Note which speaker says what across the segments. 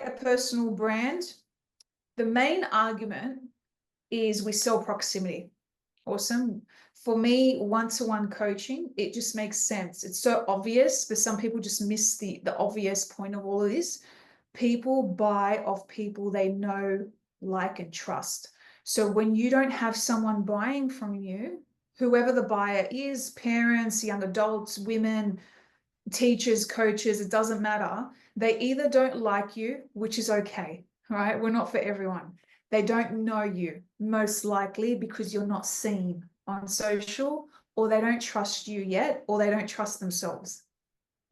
Speaker 1: a personal brand, the main argument is we sell proximity. Awesome. For me, one-to-one coaching, it just makes sense. It's so obvious, but some people just miss the obvious point of all of this. People buy off people they know, like, and trust. So when you don't have someone buying from you, whoever the buyer is, parents, young adults, women, teachers, coaches, it doesn't matter. They either don't like you, which is okay, right? We're not for everyone. They don't know you, most likely because you're not seen on social, or they don't trust you yet, or they don't trust themselves.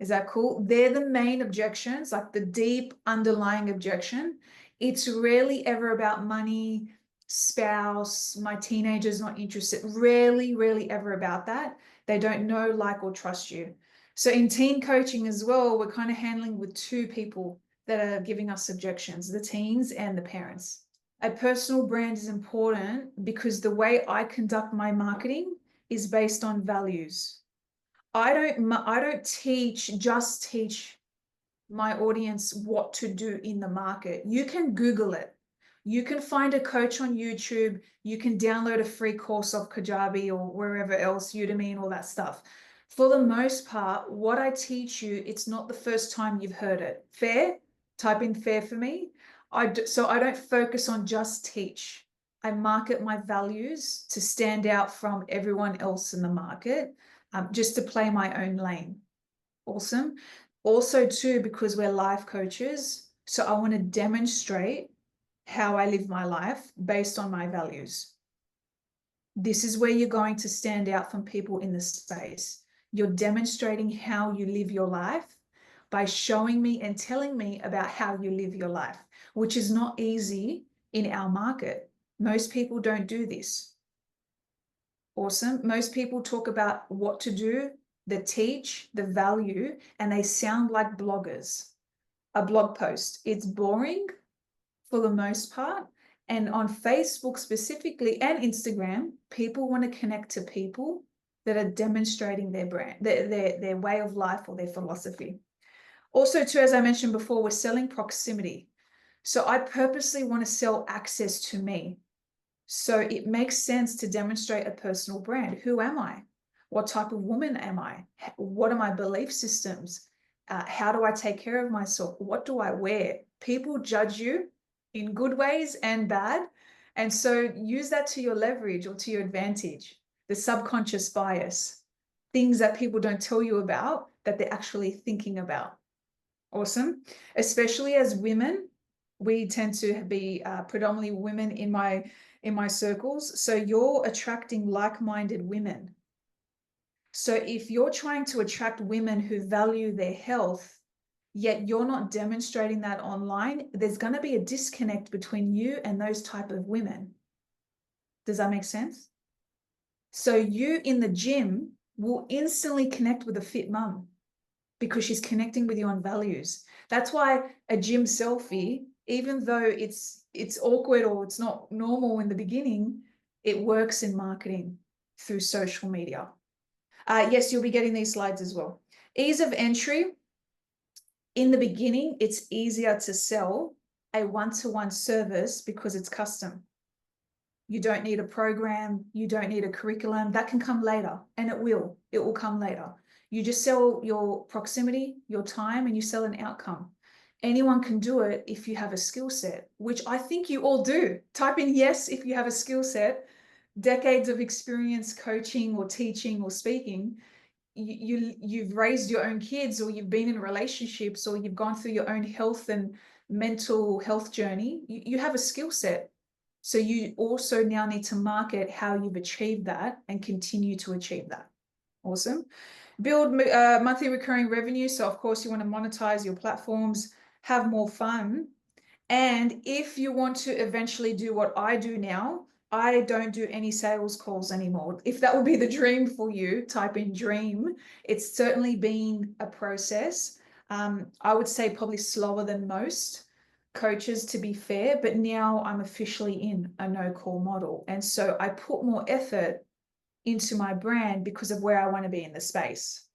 Speaker 1: Is that cool? They're the main objections, like the deep underlying objection. It's rarely ever about money, spouse, my teenager's not interested. Rarely, rarely ever about that. They don't know, like, or trust you. So in teen coaching as well, we're kind of handling with two people that are giving us objections, the teens and the parents. A personal brand is important because the way I conduct my marketing is based on values. I don't just teach my audience what to do in the market. You can Google it. You can find a coach on YouTube. You can download a free course of Kajabi or wherever else, Udemy and all that stuff. For the most part, what I teach you, it's not the first time you've heard it. Fair? Type in fair for me. So I don't focus on just teach. I market my values to stand out from everyone else in the market, just to play my own lane. Awesome. Also too, because we're life coaches, so I want to demonstrate how I live my life based on my values. This is where you're going to stand out from people in the space. You're demonstrating how you live your life by showing me and telling me about how you live your life, which is not easy in our market. Most people don't do this. Awesome. Most people talk about what to do, the teach, the value, and they sound like bloggers. A blog post. It's boring for the most part. And on Facebook specifically and Instagram, people want to connect to people that are demonstrating their brand, their way of life or their philosophy. Also, too, as I mentioned before, we're selling proximity. So I purposely want to sell access to me. So it makes sense to demonstrate a personal brand. Who am I? What type of woman am I? What are my belief systems? How do I take care of myself? What do I wear? People judge you in good ways and bad. And so use that to your leverage or to your advantage. The subconscious bias, things that people don't tell you about that they're actually thinking about. Awesome. Especially as women, we tend to be predominantly women in my circles. So you're attracting like-minded women. So if you're trying to attract women who value their health, yet you're not demonstrating that online, there's going to be a disconnect between you and those type of women. Does that make sense? So you in the gym will instantly connect with a fit mum because she's connecting with you on values. That's why a gym selfie, even though it's awkward or it's not normal in the beginning, it works in marketing through social media. Yes, you'll be getting these slides as well. Ease of entry. In the beginning, it's easier to sell a one-to-one service because it's custom. You don't need a program. You don't need a curriculum. That can come later, and it will. It will come later. You just sell your proximity, your time, and you sell an outcome. Anyone can do it if you have a skill set, which I think you all do. Type in yes if you have a skill set, decades of experience coaching or teaching or speaking. You've raised your own kids, or you've been in relationships, or you've gone through your own health and mental health journey. You have a skill set. So you also now need to market how you've achieved that and continue to achieve that. Awesome. Build monthly recurring revenue. So of course you want to monetize your platforms, have more fun. And if you want to eventually do what I do now, I don't do any sales calls anymore. If that would be the dream for you, type in dream. It's certainly been a process. I would say probably slower than most coaches, to be fair, but now I'm officially in a no-call model. And so I put more effort into my brand because of where I want to be in the space.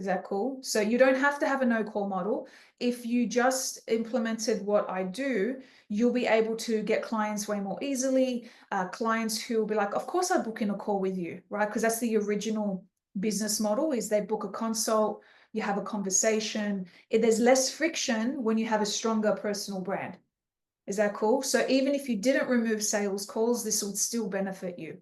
Speaker 1: Is that cool? So you don't have to have a no-call model. If you just implemented what I do, you'll be able to get clients way more easily. Clients who will be like, of course I book in a call with you, right? Because that's the original business model, is they book a consult, you have a conversation. There's less friction when you have a stronger personal brand. Is that cool? So even if you didn't remove sales calls, this would still benefit you.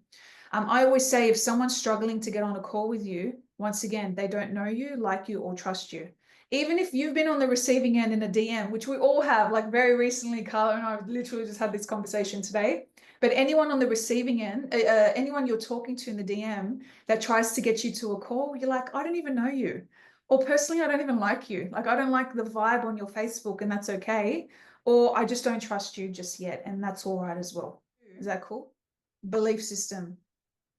Speaker 1: I always say if someone's struggling to get on a call with you, once again, they don't know you, like you, or trust you. Even if you've been on the receiving end in a DM, which we all have, like very recently, Carla and I literally just had this conversation today. But anyone on the receiving end, anyone you're talking to in the DM that tries to get you to a call, you're like, I don't even know you. Or personally, I don't even like you. Like, I don't like the vibe on your Facebook, and that's okay. Or I just don't trust you just yet, and that's all right as well. Is that cool? Belief system,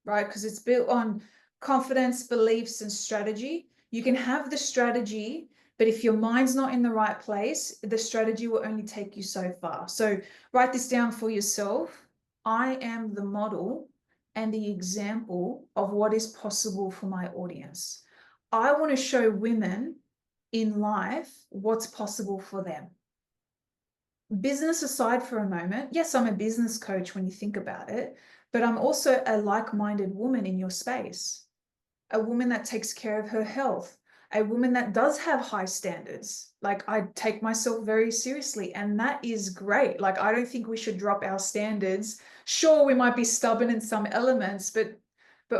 Speaker 1: right? Because it's built on confidence, beliefs, and strategy. You can have the strategy, but if your mind's not in the right place, the strategy will only take you so far. So write this down for yourself. I am the model and the example of what is possible for my audience. I want to show women in life what's possible for them. Business aside for a moment, yes, I'm a business coach when you think about it, but I'm also a like-minded woman in your space, a woman that takes care of her health, a woman that does have high standards. Like, I take myself very seriously, and that is great. Like, I don't think we should drop our standards. Sure, we might be stubborn in some elements, but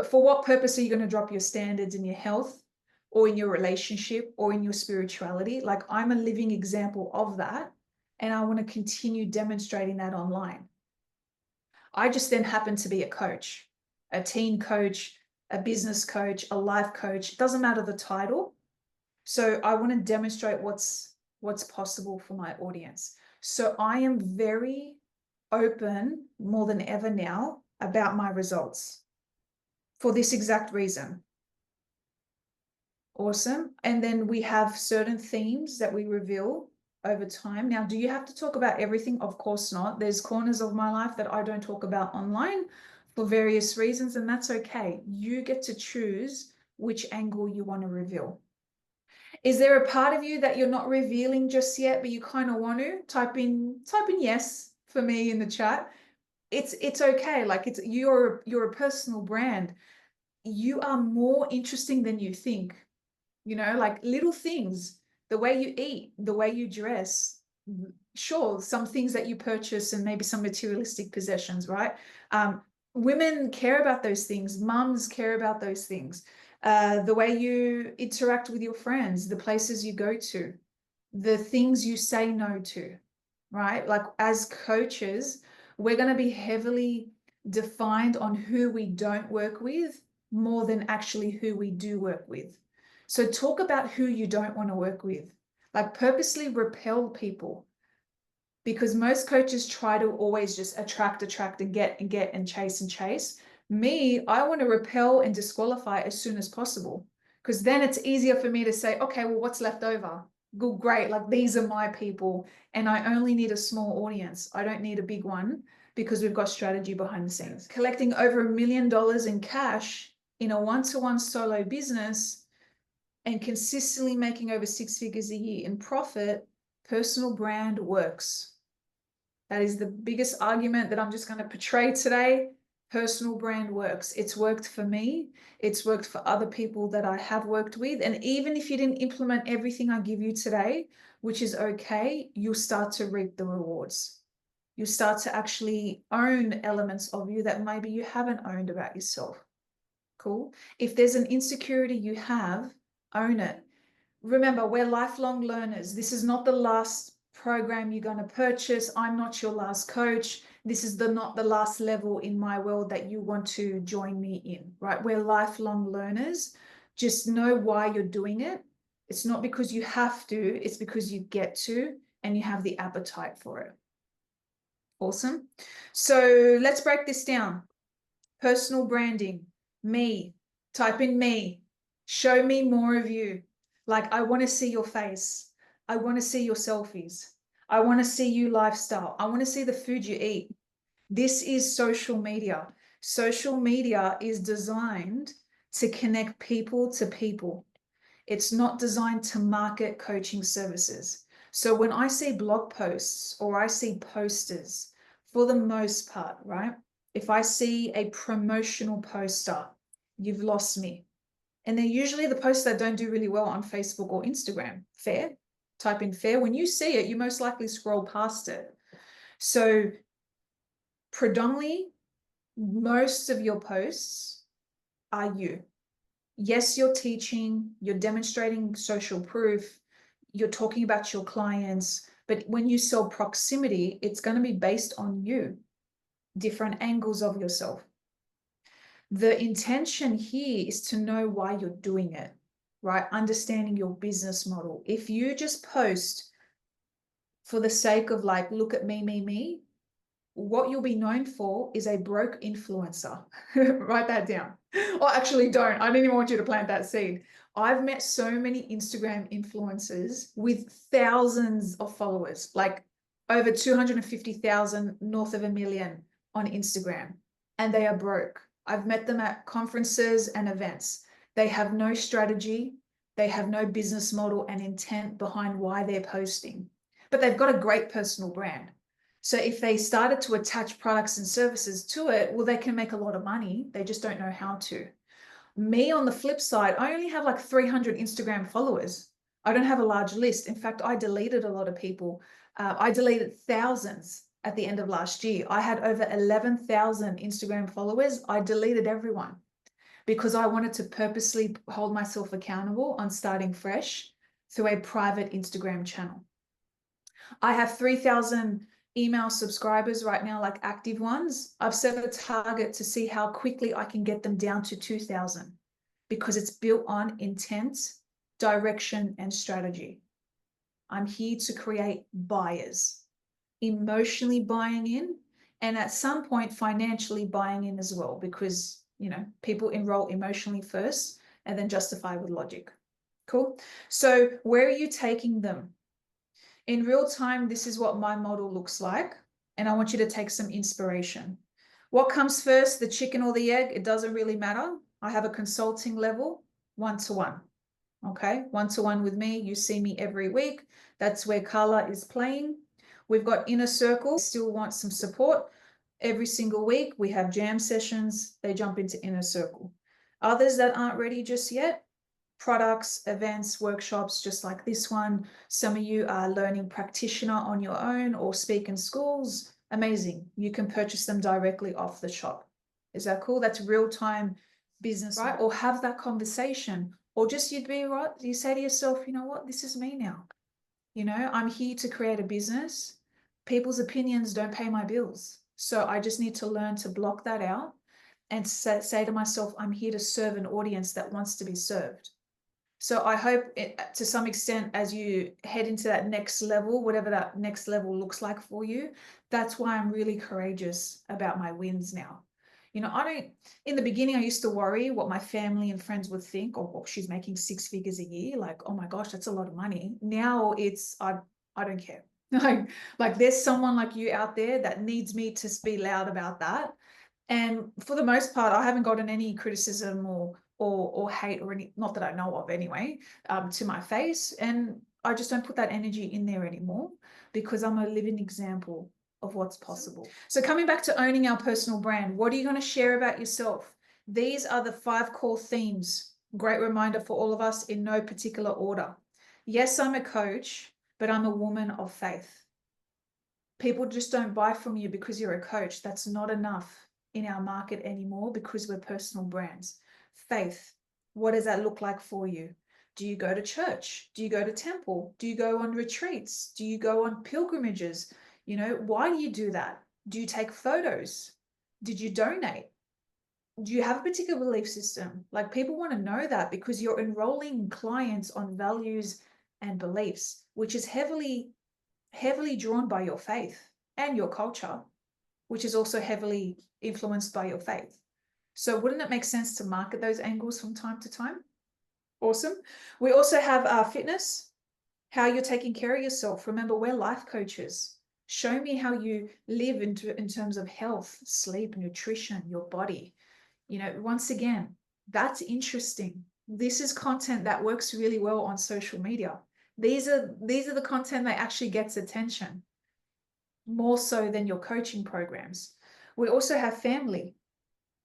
Speaker 1: for what purpose are you going to drop your standards in your health or in your relationship or in your spirituality? Like, I'm a living example of that, and I want to continue demonstrating that online. I just then happen to be a coach, a teen coach, a business coach, a life coach. It doesn't matter the title. So I want to demonstrate what's possible for my audience. So I am very open more than ever now about my results for this exact reason. Awesome. And then we have certain themes that we reveal over time. Now, do you have to talk about everything? Of course not. There's corners of my life that I don't talk about online for various reasons, and that's okay. You get to choose which angle you want to reveal. Is there a part of you that you're not revealing just yet, but you kind of want to? Type in yes for me in the chat. It's okay. Like, you're a personal brand. You are more interesting than you think. You know, like little things, the way you eat, the way you dress, sure, some things that you purchase and maybe some materialistic possessions, right? Women care about those things. Mums care about those things. The way you interact with your friends, the places you go to, the things you say no to, right? Like, as coaches, we're going to be heavily defined on who we don't work with more than actually who we do work with. So talk about who you don't want to work with. Like, purposely repel people, because most coaches try to always just attract and get and chase. Me, I want to repel and disqualify as soon as possible, because then it's easier for me to say, okay, well, what's left over? Good, great. Like, these are my people, and I only need a small audience. I don't need a big one, because we've got strategy behind the scenes. Collecting over $1 million in cash in a one-to-one solo business and consistently making over 6 figures a year in profit, personal brand works. That is the biggest argument that I'm just going to portray today. Personal brand works. It's worked for me. It's worked for other people that I have worked with. And even if you didn't implement everything I give you today, which is okay, you'll start to reap the rewards. You'll start to actually own elements of you that maybe you haven't owned about yourself. Cool. If there's an insecurity you have, own it. Remember, we're lifelong learners. This is not the last program you're going to purchase. I'm not your last coach. This is not the last level in my world that you want to join me in, right? We're lifelong learners. Just know why you're doing it. It's not because you have to, it's because you get to, and you have the appetite for it. Awesome. So let's break this down. Personal branding, me, type in me, show me more of you. Like, I want to see your face. I want to see your selfies. I want to see you lifestyle. I want to see the food you eat. This is social media. Social media is designed to connect people to people. It's not designed to market coaching services. So when I see blog posts or I see posters, for the most part, right? If I see a promotional poster, you've lost me. And they're usually the posts that don't do really well on Facebook or Instagram. Fair? Type in fair. When you see it, you most likely scroll past it. So predominantly, most of your posts are you. Yes, you're teaching, you're demonstrating social proof, you're talking about your clients, but when you sell proximity, it's going to be based on you, different angles of yourself. The intention here is to know why you're doing it, right? Understanding your business model. If you just post for the sake of like, look at me, what you'll be known for is a broke influencer. Write that down. Or actually don't. I didn't even want you to plant that seed. I've met so many Instagram influencers with thousands of followers, like over 250,000, north of 1 million on Instagram, and they are broke. I've met them at conferences and events. They have no strategy. They have no business model and intent behind why they're posting, but they've got a great personal brand. So if they started to attach products and services to it, well, they can make a lot of money. They just don't know how to. Me, on the flip side, I only have like 300 Instagram followers. I don't have a large list. In fact, I deleted a lot of people. I deleted thousands at the end of last year. I had over 11,000 Instagram followers. I deleted everyone because I wanted to purposely hold myself accountable on starting fresh through a private Instagram channel. I have 3,000 email subscribers right now, like active ones. I've set a target to see how quickly I can get them down to 2,000 because it's built on intent, direction, and strategy. I'm here to create buyers, emotionally buying in, and at some point financially buying in as well, because, you know, people enroll emotionally first and then justify with logic. Cool. So where are you taking them? In real time, this is what my model looks like, and I want you to take some inspiration. What comes first, the chicken or the egg? It doesn't really matter. I have a consulting level, one-to-one, okay? One-to-one with me. You see me every week. That's where Carla is playing. We've got inner circle. Still want some support. Every single week, we have jam sessions. They jump into inner circle. Others that aren't ready just yet, products, events, workshops, just like this one. Some of you are learning practitioner on your own or speak in schools. Amazing. You can purchase them directly off the shop. Is that cool? That's real-time business, right? Or have that conversation, or just you'd be right. You say to yourself, you know what? This is me now. You know, I'm here to create a business. People's opinions don't pay my bills. So I just need to learn to block that out and say to myself, I'm here to serve an audience that wants to be served. So I hope to some extent, as you head into that next level, whatever that next level looks like for you, that's why I'm really courageous about my wins now. You know, in the beginning, I used to worry what my family and friends would think, oh, she's making 6 figures a year. Like, oh my gosh, that's a lot of money. Now it's, I don't care. Like there's someone like you out there that needs me to be loud about that. And for the most part, I haven't gotten any criticism or hate or any, not that I know of anyway, to my face. And I just don't put that energy in there anymore because I'm a living example of what's possible. So coming back to owning our personal brand, what are you going to share about yourself? These are the 5 core themes. Great reminder for all of us in no particular order. Yes, I'm a coach, but I'm a woman of faith. People just don't buy from you because you're a coach. That's not enough in our market anymore because we're personal brands. Faith, what does that look like for you? Do you go to church? Do you go to temple? Do you go on retreats? Do you go on pilgrimages? You know, why do you do that? Do you take photos? Did you donate? Do you have a particular belief system? Like, people want to know that because you're enrolling clients on values and beliefs, which is heavily drawn by your faith and your culture, which is also heavily influenced by your faith. So wouldn't it make sense to market those angles from time to time? Awesome. We also have fitness, how you're taking care of yourself. Remember, we're life coaches. Show me how you live in terms of health, sleep, nutrition, your body. You know, once again, that's interesting. This is content that works really well on social media. These are the content that actually gets attention, more so than your coaching programs. We also have family.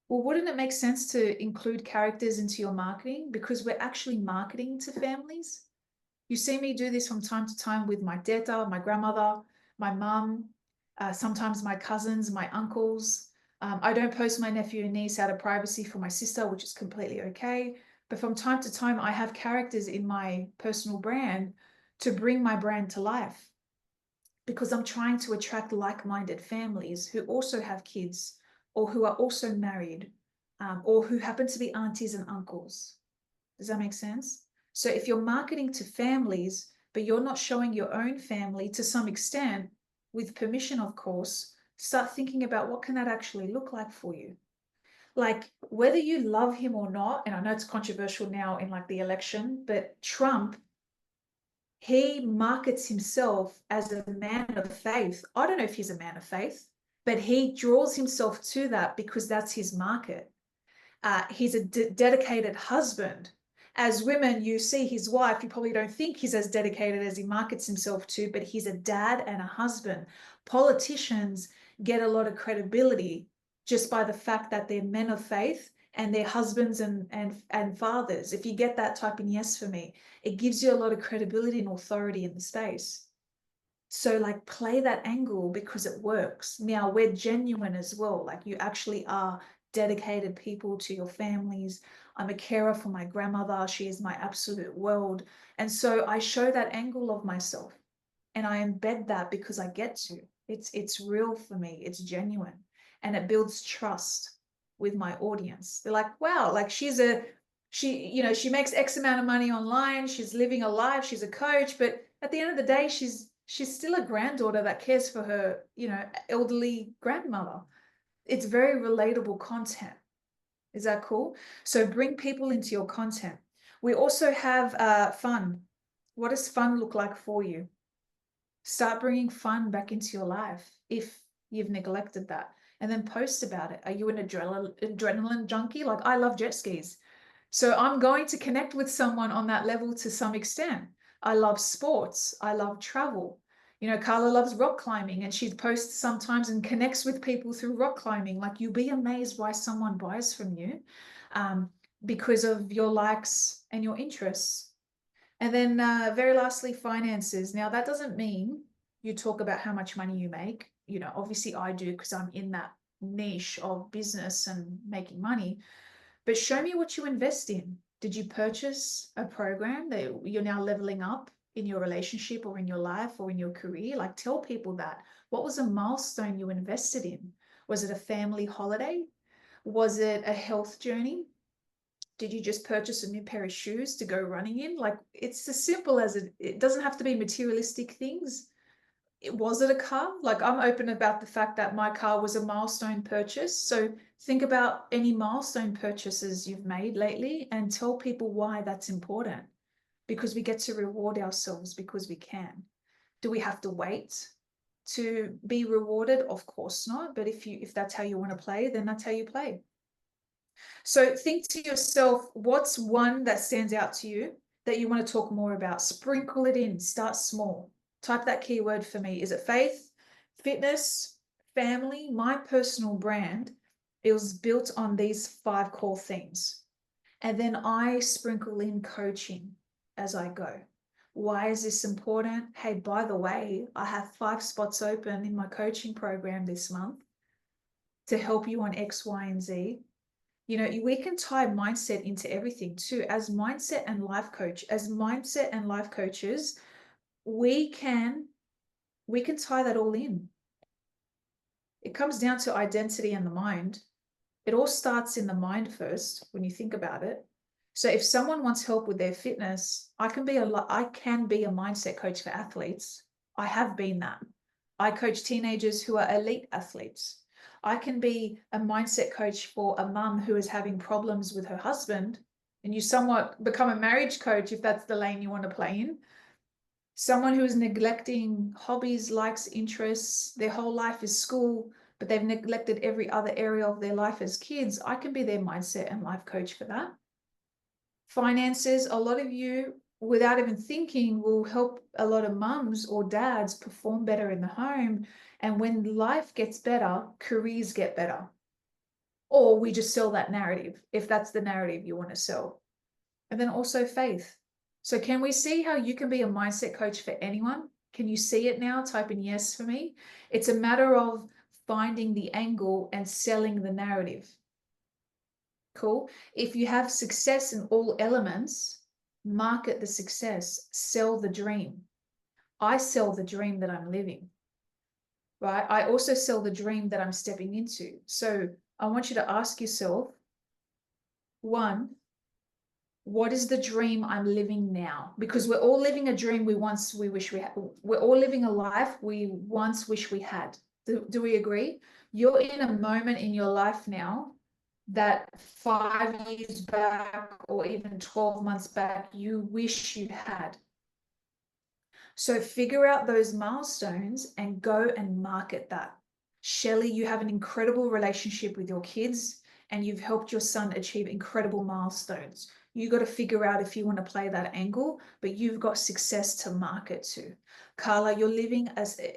Speaker 1: Well, wouldn't it make sense to include characters into your marketing? Because we're actually marketing to families. You see me do this from time to time with my Teta, my grandmother, my mum, sometimes my cousins, my uncles. I don't post my nephew and niece out of privacy for my sister, which is completely okay. But from time to time, I have characters in my personal brand to bring my brand to life, because I'm trying to attract like-minded families who also have kids, or who are also married, or who happen to be aunties and uncles. Does that make sense? So if you're marketing to families, but you're not showing your own family to some extent, with permission, of course, start thinking about what can that actually look like for you. Like, whether you love him or not, and I know it's controversial now in like the election, but Trump, he markets himself as a man of faith. I don't know if he's a man of faith, but he draws himself to that because that's his market. He's a dedicated husband. As women, you see his wife, you probably don't think he's as dedicated as he markets himself to, but he's a dad and a husband. Politicians get a lot of credibility just by the fact that they're men of faith and they're husbands and fathers. If you get that, type in yes for me. It gives you a lot of credibility and authority in the space. So like, play that angle because it works. Now we're genuine as well. Like, you actually are dedicated people to your families. I'm a carer for my grandmother. She is my absolute world. And so I show that angle of myself and I embed that because I get to. It's real for me. It's genuine. And it builds trust with my audience. They're like, wow, like she makes X amount of money online. She's living a life. She's a coach. But at the end of the day, she's still a granddaughter that cares for her, elderly grandmother. It's very relatable content. Is that cool? So bring people into your content. We also have fun. What does fun look like for you? Start bringing fun back into your life if you've neglected that, and then post about it. Are you an adrenaline junkie? Like, I love jet skis. So I'm going to connect with someone on that level to some extent. I love sports. I love travel. Carla loves rock climbing, and she posts sometimes and connects with people through rock climbing. Like, you'll be amazed why someone buys from you, because of your likes and your interests. And then very lastly, finances. Now, that doesn't mean you talk about how much money you make. Obviously I do, because I'm in that niche of business and making money. But show me what you invest in. Did you purchase a program that you're now leveling up in your relationship or in your life or in your career? Like, tell people that. What was a milestone you invested in? Was it a family holiday? Was it a health journey? Did you just purchase a new pair of shoes to go running in? Like, it's as simple as it doesn't have to be materialistic things. Was it a car? Like, I'm open about the fact that my car was a milestone purchase. So think about any milestone purchases you've made lately and tell people why that's important, because we get to reward ourselves because we can. Do we have to wait to be rewarded? Of course not. But if that's how you want to play, then that's how you play. So think to yourself, what's one that stands out to you that you want to talk more about? Sprinkle it in, start small. Type that keyword for me. Is it faith, fitness, family? My personal brand, it was built on these 5 core themes. And then I sprinkle in coaching as I go. Why is this important? Hey, by the way, I have 5 spots open in my coaching program this month to help you on X, Y, and Z. We can tie mindset into everything too. As mindset and life coaches, we can tie that all in. It comes down to identity and the mind. It all starts in the mind first when you think about it. So if someone wants help with their fitness, I can be a mindset coach for athletes. I have been that. I coach teenagers who are elite athletes. I can be a mindset coach for a mum who is having problems with her husband, and you somewhat become a marriage coach if that's the lane you want to play in. Someone who is neglecting hobbies, likes, interests, their whole life is school, but they've neglected every other area of their life as kids. I can be their mindset and life coach for that. Finances, a lot of you, without even thinking, will help a lot of mums or dads perform better in the home. And when life gets better, careers get better. Or we just sell that narrative, if that's the narrative you want to sell. And then also faith. So can we see how you can be a mindset coach for anyone? Can you see it now? Type in yes for me. It's a matter of finding the angle and selling the narrative. Cool. If you have success in all elements, market the success, sell the dream. I sell the dream that I'm living, right? I also sell the dream that I'm stepping into. So I want you to ask yourself, one, what is the dream I'm living now? Because we're all living a dream we wish we had. We're all living a life we once wish we had. Do we agree? You're in a moment in your life now that 5 years back or even 12 months back, you wish you had. So figure out those milestones and go and market that. Shelley, you have an incredible relationship with your kids and you've helped your son achieve incredible milestones. You got to figure out if you want to play that angle, but you've got success to market to. Carla, you're living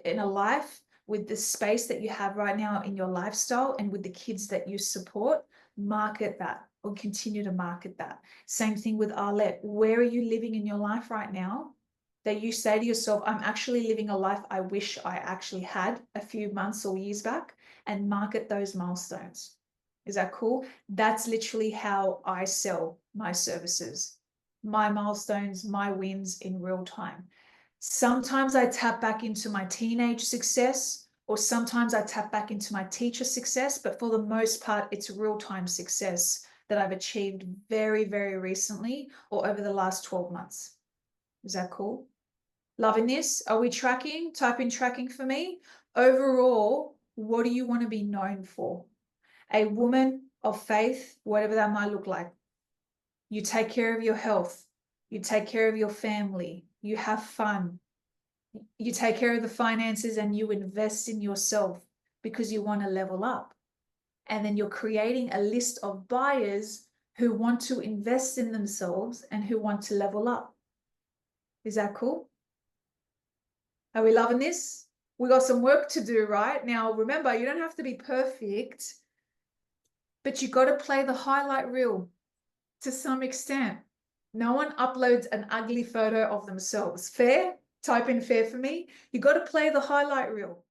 Speaker 1: in a life with the space that you have right now in your lifestyle and with the kids that you support. Market that or continue to market that. Same thing with Arlette. Where are you living in your life right now that you say to yourself, I'm actually living a life I wish I actually had a few months or years back, and market those milestones? Is that cool? That's literally how I sell my services, my milestones, my wins in real time. Sometimes I tap back into my teenage success, or sometimes I tap back into my teacher success, but for the most part, it's real-time success that I've achieved very, very recently or over the last 12 months. Is that cool? Loving this? Are we tracking? Type in tracking for me. Overall, what do you want to be known for? A woman of faith, whatever that might look like. You take care of your health. You take care of your family. You have fun. You take care of the finances and you invest in yourself because you want to level up. And then you're creating a list of buyers who want to invest in themselves and who want to level up. Is that cool? Are we loving this? We got some work to do, right? Now, remember, you don't have to be perfect, but you got to play the highlight reel to some extent. No one uploads an ugly photo of themselves. Fair? Type in fair for me. You got to play the highlight reel.